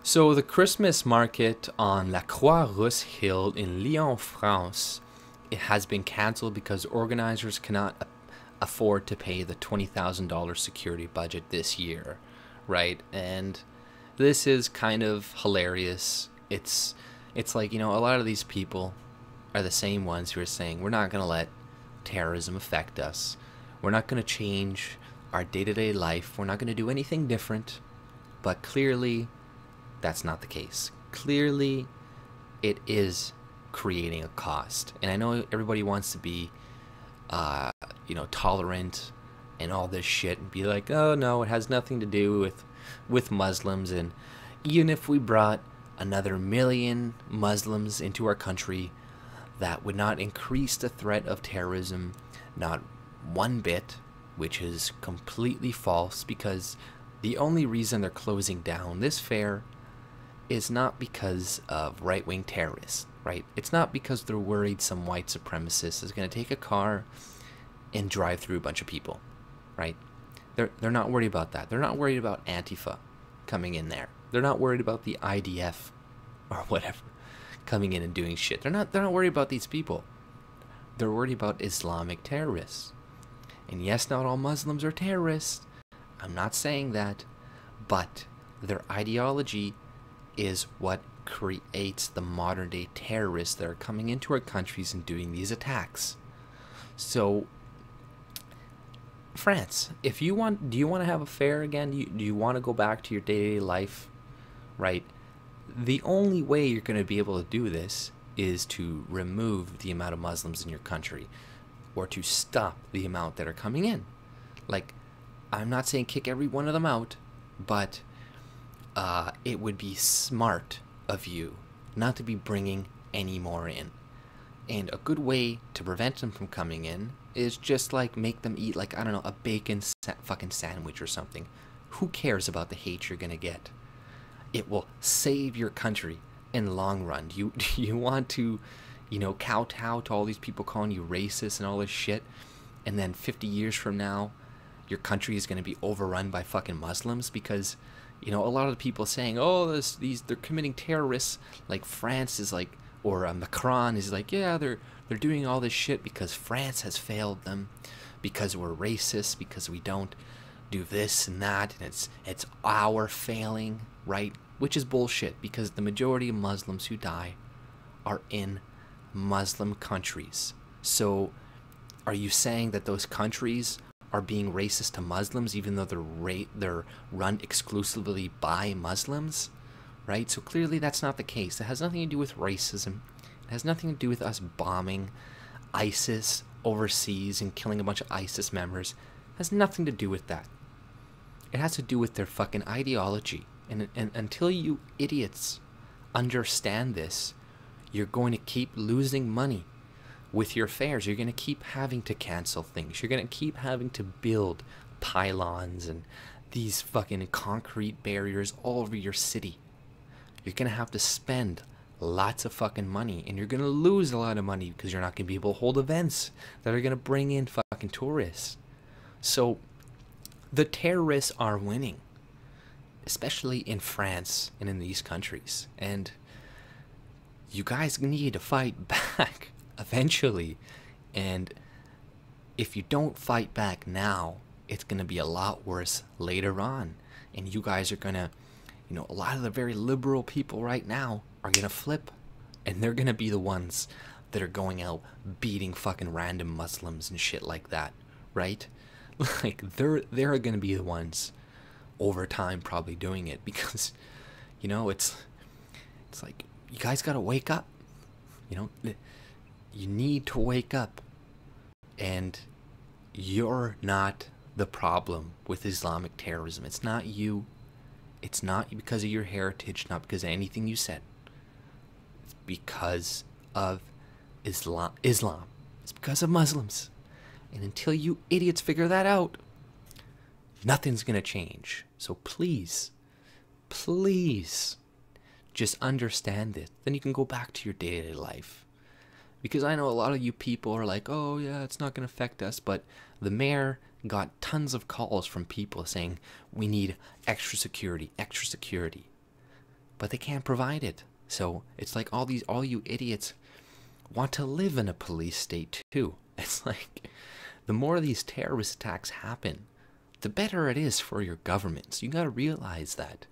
So the Christmas market on La Croix-Rousse hill in Lyon, France, it has been cancelled because organizers cannot afford to pay the $20,000 security budget this year, right? And this is kind of hilarious. It's like, you know, a lot of these people are the same ones who are saying we're not going to let terrorism affect us. We're not going to change our day-to-day life. We're not going to do anything different. But clearly, that's not the case. Clearly, it is creating a cost. And I know everybody wants to be, tolerant and all this shit and be like, oh no, it has nothing to do with Muslims. And even if we brought another million Muslims into our country, that would not increase the threat of terrorism, not one bit, which is completely false, because the only reason they're closing down this fair is not because of right-wing terrorists, right? It's not because they're worried some white supremacist is going to take a car and drive through a bunch of people, right? They're not worried about that. They're not worried about Antifa coming in there. They're not worried about the IDF or whatever coming in and doing shit. They're not worried about these people. They're worried about Islamic terrorists. And yes, not all Muslims are terrorists. I'm not saying that, but their ideology is what creates the modern day terrorists that are coming into our countries and doing these attacks. So France, if you want, do you want to have a fair again? Do you want to go back to your day-to-day life, right? The only way you're going to be able to do this is to remove the amount of Muslims in your country, or to stop the amount that are coming in. Like, I'm not saying kick every one of them out, but it would be smart of you not to be bringing any more in. And a good way to prevent them from coming in is just like make them eat, like, I don't know, a bacon fucking sandwich or something. Who cares about the hate you're gonna get? It will save your country in the long run. Do you want to, kowtow to all these people calling you racist and all this shit, and then 50 years from now your country is going to be overrun by fucking Muslims? Because, a lot of the people saying, oh, they're committing terrorists, like France is like, or Macron is like, yeah, they're doing all this shit because France has failed them, because we're racist, because we don't do this and that, and it's our failing, right? Which is bullshit, because the majority of Muslims who die are in Muslim countries. So are you saying that those countries are being racist to Muslims even though they're run exclusively by Muslims, right? So clearly that's not the case. It has nothing to do with racism. It has nothing to do with us bombing ISIS overseas and killing a bunch of ISIS members. It has nothing to do with that. It has to do with their fucking ideology. And until you idiots understand this, you're going to keep losing money with your fairs. You're going to keep having to cancel things. You're going to keep having to build pylons and these fucking concrete barriers all over your city. You're going to have to spend lots of fucking money, and you're going to lose a lot of money because you're not going to be able to hold events that are going to bring in fucking tourists. So the terrorists are winning, especially in France and in these countries. And you guys need to fight back eventually. And if you don't fight back now, it's going to be a lot worse later on. And you guys are going to, a lot of the very liberal people right now are going to flip. And they're going to be the ones that are going out beating fucking random Muslims and shit like that, right? Like, they're going to be the ones over time probably doing it, because it's like, you guys got to wake up. You need to wake up. And you're not the problem with Islamic terrorism. It's not you. It's not because of your heritage, not because of anything you said. It's because of Islam. It's because of Muslims. And until you idiots figure that out, nothing's going to change. So please, please, just understand it. Then you can go back to your day-to-day life. Because I know a lot of you people are like, oh yeah, it's not going to affect us. But the mayor got tons of calls from people saying, we need extra security, extra security. but they can't provide it. So it's like all you idiots want to live in a police state too. It's like the more these terrorist attacks happen, the better it is for your governments. You got to realize that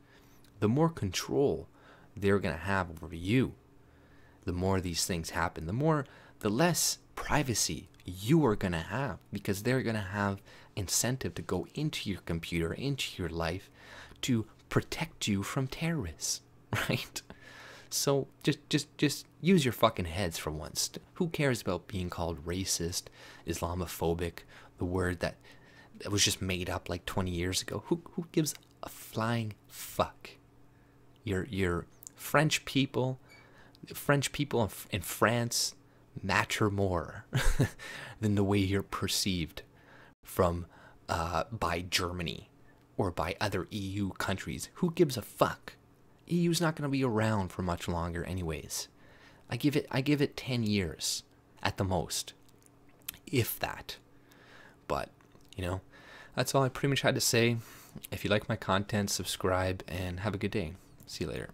the more control they're going to have over you, the more these things happen, the less privacy you are going to have, because they're going to have incentive to go into your computer, into your life, to protect you from terrorists, right? So just use your fucking heads for once. Who cares about being called racist, Islamophobic, the word that was just made up like 20 years ago? Who gives a flying fuck? Your French people in France matter more than the way you're perceived from by Germany or by other EU countries. Who gives a fuck? EU's not going to be around for much longer anyways. I give it 10 years at the most, if that. But, that's all I pretty much had to say. If you like my content, subscribe and have a good day. See you later.